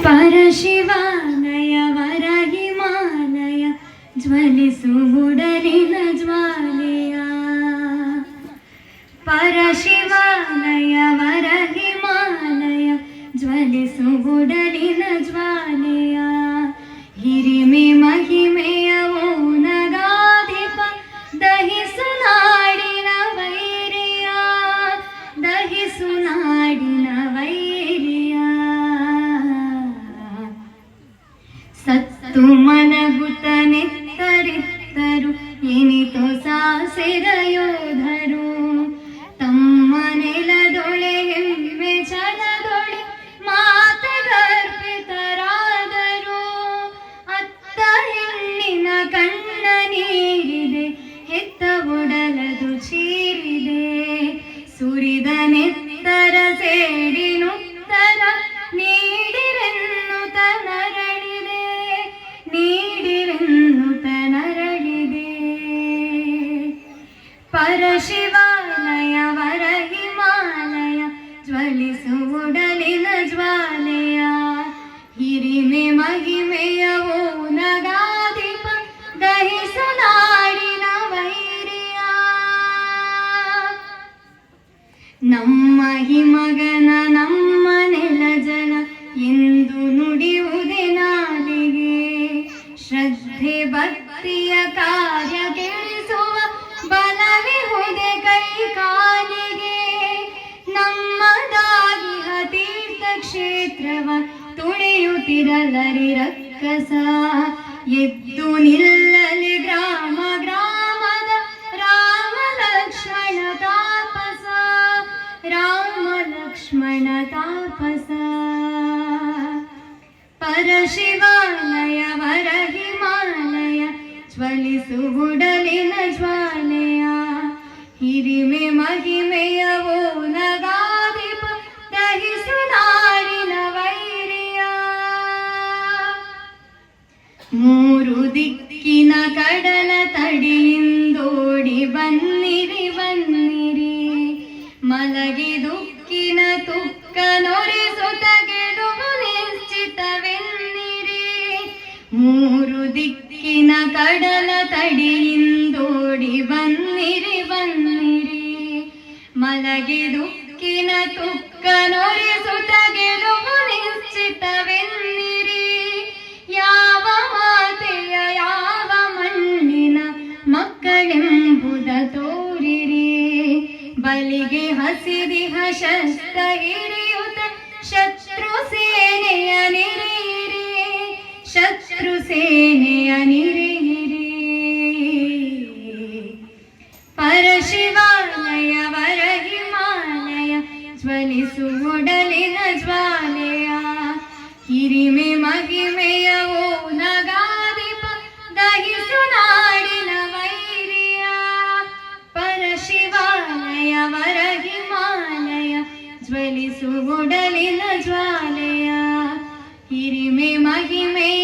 ಪರಶಿವಾಲಯ ವರಹಿಮಾಲಯ ಜ್ವಲಿಸುವುಡಲಿನ ಜ್ವಾಲೆಯ. ಪರಶಿವಾಲಯ ವರಹಿಮಾಲಯ ಜ್ವಲಿಸುವುಡಲಿನ ಜ್ವಾಲೆಯ. ಹಿರಿಮೆ ಮಹಿಮೆಯ ಓನಗಾಧಿಪ ದಹಿಸು ನಾಡಿನ ವೈರಿಯ, ದಹಿಸು ನಾಡಿನ ವೈರಿಯ. ಸತ್ತು ಮಲಗುತ್ತ ನೆತ್ತರಿತ್ತರು ಎನಿತು ಸಾಸಿರ ಯೋಧರು. ತಮ್ಮ ನೆಲದೊಳೆ ಹೆಮ್ಮೆ ಛಲದೊಳೆ ಮಾತಗರ್ಪಿತರಾದರು. ಅತ್ತ ಹೆಣ್ಣಿನ ಕಣ್ಣ ನೀರಿದೆ, ಹೆತ್ತ ಒಡಲದು ಚೀರಿದೆ. ಸುರಿದ ನೆತ್ತರ ಸೇಡಿನುತ್ತರ ನೀಡಿರೆನ್ನುತ ನರಳಿದೆ, ನೀಡಿರೆನ್ನುತ ನರಳಿದೆ. ಪರಶಿವಾಲಯ ವರಹಿಮಾಲಯ ಜ್ವಲಿಸುವುಡಲಿನ ಜ್ವಾಲೆಯ. ಹಿರಿಮೆ ಮಹಿಮೆಯ ಓನಗಾಧಿಪ ದಹಿಸು ನಾಡಿನ ವೈರಿಯ. ನಮ್ಮ ಹಿಮಗನ ನಮ್ಮ ನೆಲ ಜಲ ಎಂದು ನುಡಿಯುವುದೇ ನಾಲಿಗೆ. ಶ್ರದ್ಧೆ ಭಕ್ತಿಯ ಕಾರ್ಯ ಕೆಳಿಸುವ ಬಲವಿಹುದೆ ಕೈ ಕಾಲಿಗೆ. ನಮ್ಮದಾಗಿಹ ತೀರ್ಥ ಕ್ಷೇತ್ರವ ತುಳಿಯುತ್ತಿರಲರಿ ರಕ್ಕಸ. ಎದ್ದು ನಿಲ್ಲಲಿ ಗ್ರಾಮ ಗ್ರಾಮದ ರಾಮ ಲಕ್ಷ್ಮಣ ತಾಪಸ, ರಾಮ ಲಕ್ಷ್ಮಣ ತಾಪಸ. ಪರಶಿವಾಲಯ ವರಹಿಮಾಲಯ ಜ್ವಲಿಸುವುಡಲಿನ ಜ್ವಾಲೆಯ. ಹಿರಿಮೆ ಮಹಿಮೆಯ ಓನಗಾಧಿಪ ದಹಿಸು ನಾಡಿನ ವೈರಿಯ. ಮೂರು ದಿಕ್ಕಿನ ಕಡಲ ತಡಿಯಿಂದೋಡಿ ಬನ್ನಿರಿ ಬನ್ನಿರಿ. ಮಲಗಿ ದುಃಖಿನ ತುಕ್ಕ ನೊರೆಸುತ್ತ ಗೆಲುವು ನಿಶ್ಚಿತವೆನ್ನಿರಿ. ಮೂರು ದಿಕ್ಕಿನ ಕಡಲ ತಡಿಯಿಂದೋಡಿ ಬನ್ನಿರಿ ಬನ್ನಿರಿ. ಮಲಗಿ ದುಃಖಿನ ತುಕ್ಕ ನೊರೆಸುತ್ತ ಗೆಲುವು ನಿಶ್ಚಿತವೆನ್ನಿರಿ. ಯಾವ ಮಾತೆಯ ಯಾವ ಮಣ್ಣಿನ ಮಕ್ಕಳೆಂಬುದ ತೋರಿರಿ. ಬಲಿಗೆ ಹಸಿದಿಹ ಶಸ್ತ್ರ ಹಿಡಿಯುತ್ತ ಶತ್ರು ಸೇನೆಯ ನಿರೆಯಿರಿ, ಶತ್ರು ಸೇನೆಯ ನಿರೆಯಿರಿ. ಪರಶಿವಾಲಯ ವರಹಿಮಾಲಯ ಜ್ವಲಿಸುವುಡಲಿನ ಜ್ವಾಲೆಯ. ಹಿರಿಮೆ ಮಹಿಮೆಯ ಓನಗಾಧಿಪ ದಹಿಸು ನಾಡಿನ ವೈರಿಯ. ಪರಶಿವಾಲಯ ವರಹಿಮಾಲಯ ಜ್ವಲಿಸುವುಡಲಿನ ಜ್ವಾಲೆಯ. ಹಿರಿಮೆ ಮಹಿಮೆಯ